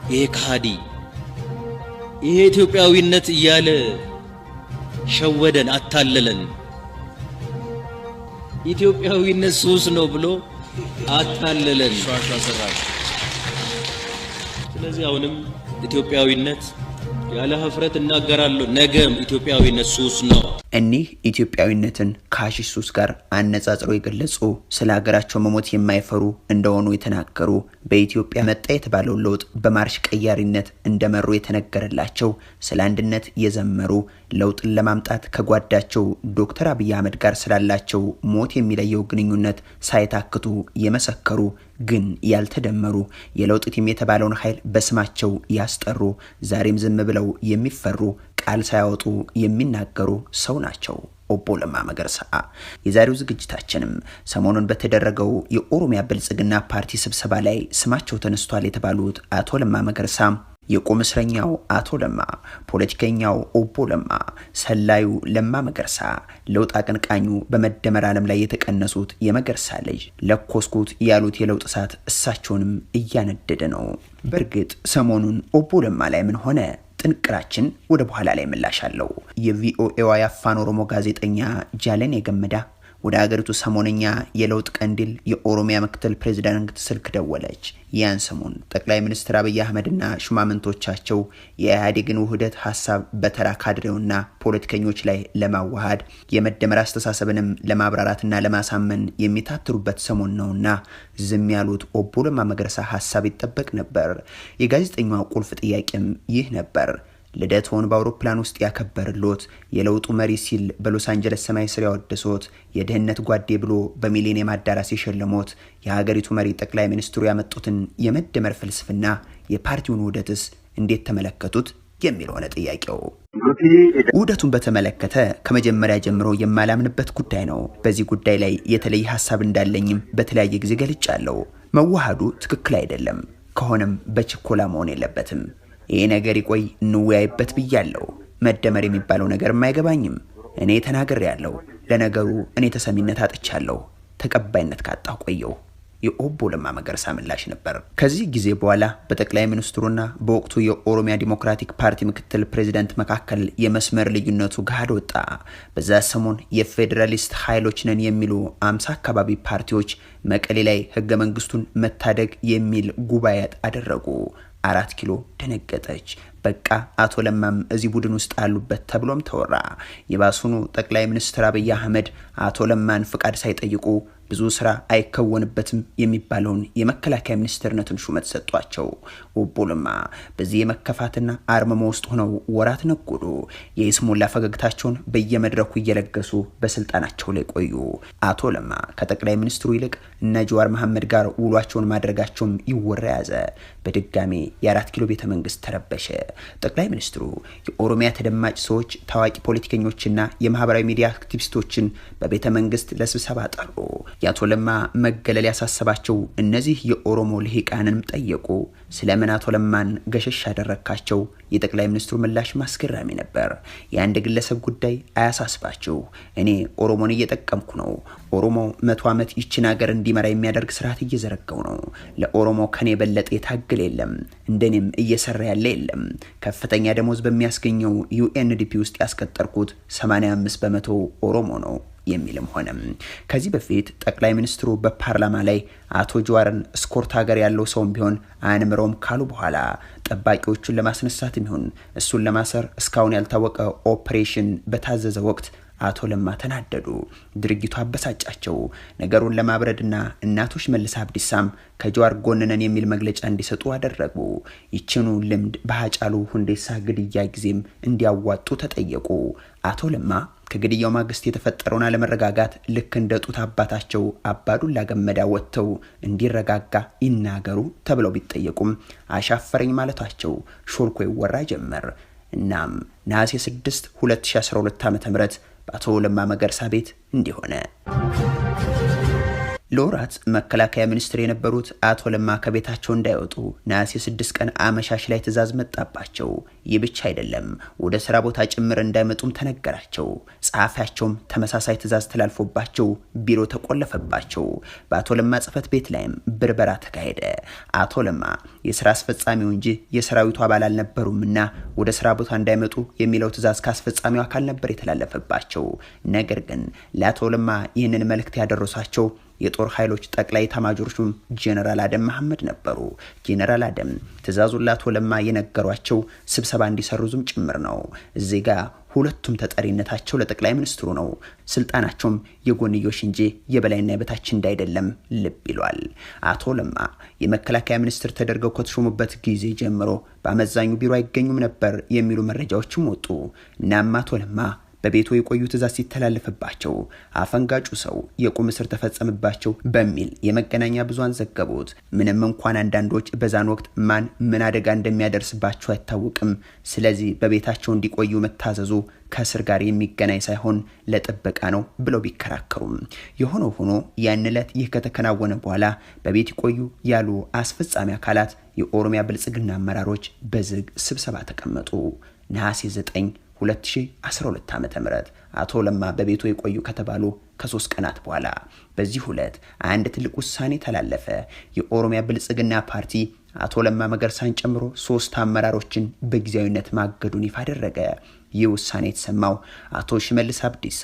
ይሄ ከሃዲ ይሄ ኢትዮጵያዊነት እያለ ሸወደን፣ አታለለን። ኢትዮጵያዊነት ሱስ ነው ብሎ አታለለን። ስለዚህ አሁንም ኢትዮጵያዊነት ያለ ሀፍረት እናገራለሁ፣ ነገም ኢትዮጵያዊነት ሱስ ነው። እኒህ ኢትዮጵያዊነትን ከሐሺሽ ሱስ ጋር አነጻጽረው የገለጹ ስለ ሀገራቸው መሞት የማይፈሩ እንደሆኑ የተናገሩ በኢትዮጵያ መጣ የተባለው ለውጥ በማርሽ ቀያሪነት እንደመሩ የተነገረላቸው ስለ አንድነት የዘመሩ ለውጥን ለማምጣት ከጓዳቸው ዶክተር አብይ አህመድ ጋር ስላላቸው ሞት የሚለየው ግንኙነት ሳይታክቱ የመሰከሩ ግን ያልተደመሩ የለውጥ ቲም የተባለውን ኃይል በስማቸው ያስጠሩ ዛሬም ዝም ብለው የሚፈሩ ቃል ሳያወጡ የሚናገሩ ሰው ናቸው ኦቦ ለማ መገርሳ። የዛሬው ዝግጅታችንም ሰሞኑን በተደረገው የኦሮሚያ ብልጽግና ፓርቲ ስብሰባ ላይ ስማቸው ተነስቷል የተባሉት አቶ ለማ መገርሳ፣ የቁም እስረኛው አቶ ለማ፣ ፖለቲከኛው ኦቦ ለማ፣ ሰላዩ ለማ መገርሳ፣ ለውጥ አቀንቃኙ በመደመር ዓለም ላይ የተቀነሱት የመገርሳ ልጅ ለኮስኩት ያሉት የለውጥ እሳት እሳቸውንም እያነደደ ነው። በእርግጥ ሰሞኑን ኦቦ ለማ ላይ ምን ሆነ? ጥንቅራችን ወደ በኋላ ላይ ምላሽ አለው። የቪኦኤዋ የአፋን ኦሮሞ ጋዜጠኛ ጃለን የገመዳ ወደ ሀገሪቱ ሰሞነኛ የለውጥ ቀንዲል የኦሮሚያ ምክትል ፕሬዝዳንት ስልክ ደወለች። ያን ሰሞን ጠቅላይ ሚኒስትር አብይ አህመድና ሹማምንቶቻቸው የኢህአዴግን ውህደት ሀሳብ በተራ ካድሬውና ፖለቲከኞች ላይ ለማዋሃድ የመደመር አስተሳሰብንም ለማብራራትና ለማሳመን የሚታትሩበት ሰሞን ነውና ዝም ያሉት ኦቦ ለማ መገርሳ ሀሳብ ይጠበቅ ነበር። የጋዜጠኛው ቁልፍ ጥያቄም ይህ ነበር። ልደትዎን በአውሮፕላን ውስጥ ያከበርሎት፣ የለውጡ መሪ ሲል በሎስ አንጀለስ ሰማይ ስር ያወደሶት፣ የድህነት ጓዴ ብሎ በሚሊኒየም አዳራሽ የሸለሞት የሀገሪቱ መሪ ጠቅላይ ሚኒስትሩ ያመጡትን የመደመር ፍልስፍና የፓርቲውን ውህደትስ እንዴት ተመለከቱት የሚል ሆነ ጥያቄው። ውህደቱን በተመለከተ ከመጀመሪያ ጀምሮ የማላምንበት ጉዳይ ነው። በዚህ ጉዳይ ላይ የተለየ ሀሳብ እንዳለኝም በተለያየ ጊዜ ገልጫለሁ። መዋሃዱ ትክክል አይደለም፣ ከሆነም በችኮላ መሆን የለበትም። ይሄ ነገር ይቆይ እንወያይበት ብያለሁ። መደመር የሚባለው ነገርም አይገባኝም። እኔ ተናግሬያለሁ። ለነገሩ እኔ ተሰሚነት አጥቻለሁ። ተቀባይነት ካጣሁ ቆየሁ። የኦቦ ለማ መገርሳ ምላሽ ነበር። ከዚህ ጊዜ በኋላ በጠቅላይ ሚኒስትሩና በወቅቱ የኦሮሚያ ዲሞክራቲክ ፓርቲ ምክትል ፕሬዝዳንት መካከል የመስመር ልዩነቱ ገሃድ ወጣ። በዛ ሰሞን የፌዴራሊስት ኃይሎች ነን የሚሉ 50 አካባቢ ፓርቲዎች መቀሌ ላይ ህገ መንግስቱን መታደግ የሚል ጉባኤ አደረጉ። 4 ኪሎ ደነገጠች። በቃ አቶ ለማም እዚህ ቡድን ውስጥ አሉበት ተብሎም ተወራ። የባሱኑ ጠቅላይ ሚኒስትር አብይ አህመድ አቶ ለማን ፍቃድ ሳይጠይቁ ብዙ ስራ አይከወንበትም የሚባለውን የመከላከያ ሚኒስትርነትን ሹመት ሰጧቸው። ኦቦ ለማ በዚህ የመከፋትና አርመሞ ውስጥ ሆነው ወራት ነጎዱ። የይስሙላ ፈገግታቸውን በየመድረኩ እየለገሱ በስልጣናቸው ላይ ቆዩ። አቶ ለማ ከጠቅላይ ሚኒስትሩ ይልቅ እነ ጀዋር መሐመድ ጋር ውሏቸውን ማድረጋቸውም ይወራ ያዘ። በድጋሚ የ4 ኪሎ ቤተ መንግስት ተረበሸ። ጠቅላይ ሚኒስትሩ የኦሮሚያ ተደማጭ ሰዎች፣ ታዋቂ ፖለቲከኞችና የማህበራዊ ሚዲያ አክቲቪስቶችን በቤተ መንግስት ለስብሰባ ጠሩ። የአቶ ለማ መገለል ያሳሰባቸው እነዚህ የኦሮሞ ልሂቃንንም ጠየቁ። ስለምን አቶ ለማን ገሸሽ አደረካቸው? የጠቅላይ ሚኒስትሩ ምላሽ ማስገራሚ ነበር። የአንድ ግለሰብ ጉዳይ አያሳስባችሁ፣ እኔ ኦሮሞን እየጠቀምኩ ነው። ኦሮሞ 100 ዓመት ይችን ሀገር እንዲመራ የሚያደርግ ስርዓት እየዘረጋው ነው። ለኦሮሞ ከኔ በለጠ የታገለ የለም፣ እንደኔም እየሰራ ያለ የለም። ከፍተኛ ደሞዝ በሚያስገኘው ዩኤንዲፒ ውስጥ ያስቀጠርኩት 85 በመቶ ኦሮሞ ነው የሚልም ሆነ። ከዚህ በፊት ጠቅላይ ሚኒስትሩ በፓርላማ ላይ አቶ ጀዋርን ስኮርት ሀገር ያለው ሰውም ቢሆን አንምሮም ካሉ በኋላ ጠባቂዎቹን ለማስነሳት ይሁን እሱን ለማሰር እስካሁን ያልታወቀ ኦፕሬሽን በታዘዘ ወቅት አቶ ለማ ተናደዱ። ድርጊቱ አበሳጫቸው። ነገሩን ለማብረድና እናቶች መልስ አብዲሳም ከጀዋር ጎንነን የሚል መግለጫ እንዲሰጡ አደረጉ። ይችኑ ልምድ በሃጫሉ ሁንዴሳ ግድያ ጊዜም እንዲያዋጡ ተጠየቁ። አቶ ለማ ከግድያው ማግስት የተፈጠረውን አለመረጋጋት ልክ እንደ ጡት አባታቸው አባዱላ ገመዳ ወጥተው እንዲረጋጋ ይናገሩ ተብለው ቢጠየቁም አሻፈረኝ ማለታቸው ሾልኮ ይወራ ጀመር። እናም ነሐሴ 6 2012 ዓ.ም በአቶ ለማ መገርሳ ቤት እንዲሆነ ለወራት መከላከያ ሚኒስትር የነበሩት አቶ ለማ ከቤታቸው እንዳይወጡ ነሐሴ 6 ቀን አመሻሽ ላይ ትዕዛዝ መጣባቸው። ይህ ብቻ አይደለም፣ ወደ ስራ ቦታ ጭምር እንዳይመጡም ተነገራቸው። ጸሐፊያቸውም ተመሳሳይ ትዕዛዝ ተላልፎባቸው ቢሮ ተቆለፈባቸው። በአቶ ለማ ጽህፈት ቤት ላይም ብርበራ ተካሄደ። አቶ ለማ የስራ አስፈጻሚው እንጂ የሰራዊቱ አባል አልነበሩምና ወደ ስራ ቦታ እንዳይመጡ የሚለው ትዕዛዝ ካስፈጻሚው አካል ነበር የተላለፈባቸው። ነገር ግን ለአቶ ለማ ይህንን መልእክት ያደረሷቸው የጦር ኃይሎች ጠቅላይ ኤታማዦር ሹም ጄኔራል አደም መሐመድ ነበሩ። ጄኔራል አደም ትዕዛዙን ለአቶ ለማ የነገሯቸው ስብሰባ እንዲሰርዙም ጭምር ነው። እዚህ ጋር ሁለቱም ተጠሪነታቸው ለጠቅላይ ሚኒስትሩ ነው። ስልጣናቸውም የጎንዮሽ እንጂ የበላይና የበታች እንዳይደለም ልብ ይሏል። አቶ ለማ የመከላከያ ሚኒስትር ተደርገው ከተሾሙበት ጊዜ ጀምሮ በአመዛኙ ቢሮ አይገኙም ነበር የሚሉ መረጃዎችም ወጡ። እናም አቶ ለማ በቤቱ የቆዩ ትዕዛዝ ሲተላለፍባቸው አፈንጋጩ ሰው የቁም እስር ተፈጸመባቸው በሚል የመገናኛ ብዙሃን ዘገቡት። ምንም እንኳን አንዳንዶች በዛን ወቅት ማን ምን አደጋ እንደሚያደርስባቸው አይታወቅም፣ ስለዚህ በቤታቸው እንዲቆዩ መታዘዙ ከእስር ጋር የሚገናኝ ሳይሆን ለጥበቃ ነው ብለው ቢከራከሩም የሆነው ሆኖ ያን ዕለት ይህ ከተከናወነ በኋላ በቤት ይቆዩ ያሉ አስፈጻሚ አካላት የኦሮሚያ ብልጽግና አመራሮች በዝግ ስብሰባ ተቀመጡ። ነሐሴ 9 2012 ዓ.ም አቶ ለማ በቤቱ የቆዩ ከተባሉ ከ3 ቀናት በኋላ በዚህ ሁለት አንድ ትልቅ ውሳኔ ተላለፈ። የኦሮሚያ ብልጽግና ፓርቲ አቶ ለማ መገርሳን ጨምሮ 3 አመራሮችን በጊዜያዊነት ማገዱን ይፋ አደረገ። ይህ ውሳኔ የተሰማው አቶ ሽመልስ አብዲሳ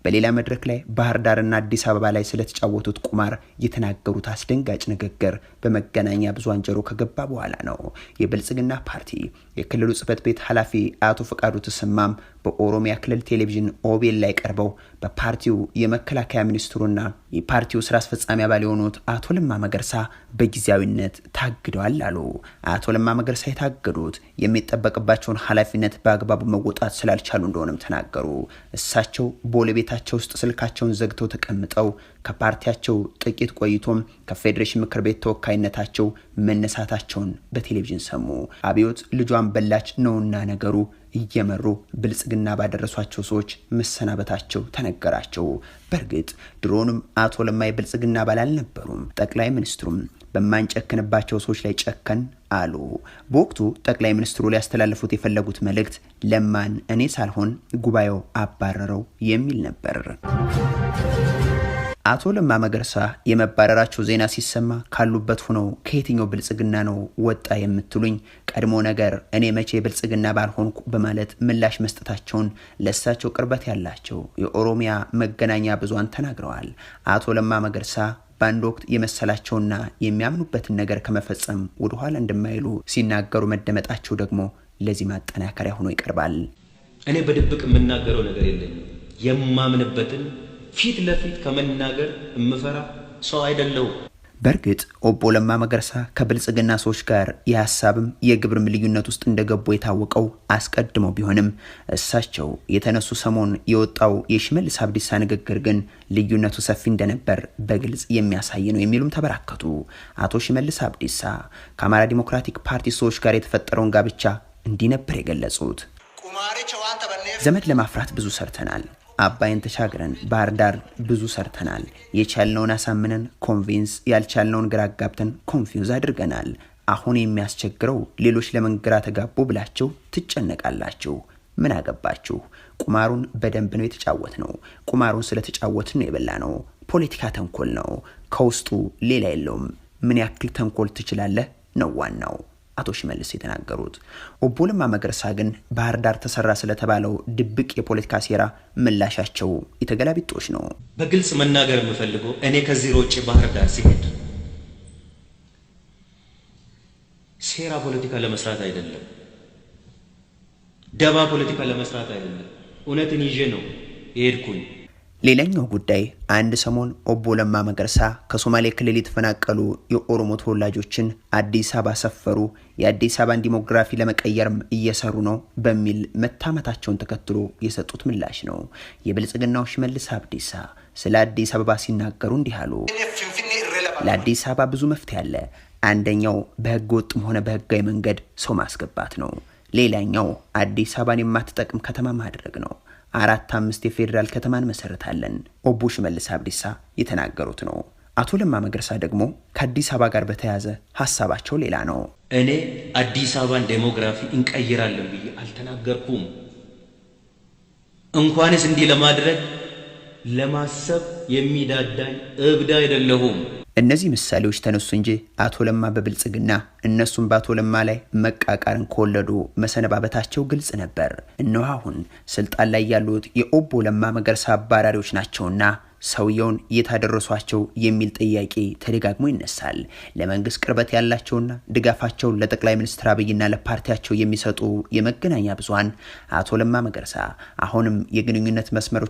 በሌላ መድረክ ላይ ባህር ዳርና አዲስ አበባ ላይ ስለተጫወቱት ቁማር የተናገሩት አስደንጋጭ ንግግር በመገናኛ ብዙሃን ጆሮ ከገባ በኋላ ነው። የብልጽግና ፓርቲ የክልሉ ጽህፈት ቤት ኃላፊ አቶ ፈቃዱ ተሰማም በኦሮሚያ ክልል ቴሌቪዥን ኦቤል ላይ ቀርበው በፓርቲው የመከላከያ ሚኒስትሩና የፓርቲው ስራ አስፈጻሚ አባል የሆኑት አቶ ለማ መገርሳ በጊዜያዊነት ታግደዋል አሉ። አቶ ለማ መገርሳ የታገዱት የሚጠበቅባቸውን ኃላፊነት በአግባቡ መወጣት ስላልቻሉ እንደሆነም ተናገሩ። እሳቸው ቦሌ ቤታቸው ውስጥ ስልካቸውን ዘግተው ተቀምጠው ከፓርቲያቸው ጥቂት ቆይቶም ከፌዴሬሽን ምክር ቤት ተወካይነታቸው መነሳታቸውን በቴሌቪዥን ሰሙ። አብዮት ልጇን በላች ነውና ነገሩ እየመሩ ብልጽግና ባደረሷቸው ሰዎች መሰናበታቸው ተነገራቸው። በእርግጥ ድሮንም አቶ ለማ የብልጽግና አባል አልነበሩም። ጠቅላይ ሚኒስትሩም በማንጨክንባቸው ሰዎች ላይ ጨከን አሉ። በወቅቱ ጠቅላይ ሚኒስትሩ ሊያስተላልፉት የፈለጉት መልእክት ለማን እኔ ሳልሆን ጉባኤው አባረረው የሚል ነበር። አቶ ለማ መገርሳ የመባረራቸው ዜና ሲሰማ ካሉበት ሆነው ከየትኛው ብልጽግና ነው ወጣ የምትሉኝ? ቀድሞ ነገር እኔ መቼ ብልጽግና ባልሆንኩ በማለት ምላሽ መስጠታቸውን ለእሳቸው ቅርበት ያላቸው የኦሮሚያ መገናኛ ብዙሃን ተናግረዋል። አቶ ለማ መገርሳ በአንድ ወቅት የመሰላቸውና የሚያምኑበትን ነገር ከመፈጸም ወደ ኋላ እንደማይሉ ሲናገሩ መደመጣቸው ደግሞ ለዚህ ማጠናከሪያ ሆኖ ይቀርባል። እኔ በድብቅ የምናገረው ነገር የለኝም። የማምንበትን ፊት ለፊት ከመናገር እምፈራ ሰው አይደለው። በእርግጥ ኦቦ ለማ መገርሳ ከብልጽግና ሰዎች ጋር የሀሳብም የግብርም ልዩነት ውስጥ እንደገቡ የታወቀው አስቀድመው ቢሆንም እሳቸው የተነሱ ሰሞን የወጣው የሽመልስ አብዲሳ ንግግር ግን ልዩነቱ ሰፊ እንደነበር በግልጽ የሚያሳይ ነው የሚሉም ተበራከቱ። አቶ ሽመልስ አብዲሳ ከአማራ ዲሞክራቲክ ፓርቲ ሰዎች ጋር የተፈጠረውን ጋብቻ እንዲህ ነበር የገለጹት። ዘመድ ለማፍራት ብዙ ሰርተናል። አባይን ተሻግረን ባህር ዳር ብዙ ሰርተናል። የቻልነውን አሳምነን ኮንቪንስ፣ ያልቻልነውን ግራ አጋብተን ኮንፊውዝ አድርገናል። አሁን የሚያስቸግረው ሌሎች ለምን ግራ ተጋቡ ብላችሁ ትጨነቃላችሁ። ምን አገባችሁ? ቁማሩን በደንብ ነው የተጫወት ነው። ቁማሩን ስለተጫወትን ነው የበላ ነው። ፖለቲካ ተንኮል ነው፣ ከውስጡ ሌላ የለውም። ምን ያክል ተንኮል ትችላለህ ነው ዋናው አቶ ሽመልስ የተናገሩት። ኦቦ ለማ መገርሳ ግን ባህር ዳር ተሰራ ስለተባለው ድብቅ የፖለቲካ ሴራ ምላሻቸው የተገላቢጦሽ ነው። በግልጽ መናገር የምፈልገው እኔ ከዚህ ውጪ ባህር ዳር ሲሄድ ሴራ ፖለቲካ ለመስራት አይደለም፣ ደባ ፖለቲካ ለመስራት አይደለም። እውነትን ይዤ ነው የሄድኩኝ። ሌላኛው ጉዳይ አንድ ሰሞን ኦቦ ለማ መገርሳ ከሶማሌ ክልል የተፈናቀሉ የኦሮሞ ተወላጆችን አዲስ አበባ ሰፈሩ፣ የአዲስ አበባን ዲሞግራፊ ለመቀየርም እየሰሩ ነው በሚል መታመታቸውን ተከትሎ የሰጡት ምላሽ ነው። የብልጽግናው ሽመልስ አብዲሳ ስለ አዲስ አበባ ሲናገሩ እንዲህ አሉ። ለአዲስ አበባ ብዙ መፍትሄ አለ። አንደኛው በህገ ወጥም ሆነ በህጋዊ መንገድ ሰው ማስገባት ነው። ሌላኛው አዲስ አበባን የማትጠቅም ከተማ ማድረግ ነው። 4-5 የፌደራል ከተማን መሰረታለን። ኦቦ ሽመልስ አብዲሳ የተናገሩት ነው። አቶ ለማ መገርሳ ደግሞ ከአዲስ አበባ ጋር በተያያዘ ሀሳባቸው ሌላ ነው። እኔ አዲስ አበባን ዴሞግራፊ እንቀይራለን ብዬ አልተናገርኩም። እንኳንስ እንዲህ ለማድረግ ለማሰብ የሚዳዳኝ እብድ አይደለሁም። እነዚህ ምሳሌዎች ተነሱ እንጂ አቶ ለማ በብልጽግና እነሱም በአቶ ለማ ላይ መቃቃርን ከወለዱ መሰነባበታቸው ግልጽ ነበር። እነሆ አሁን ስልጣን ላይ ያሉት የኦቦ ለማ መገርሳ አባራሪዎች ናቸውና ሰውየውን የታደረሷቸው የሚል ጥያቄ ተደጋግሞ ይነሳል። ለመንግስት ቅርበት ያላቸውና ድጋፋቸውን ለጠቅላይ ሚኒስትር አብይና ለፓርቲያቸው የሚሰጡ የመገናኛ ብዙሃን አቶ ለማ መገርሳ አሁንም የግንኙነት መስመሮች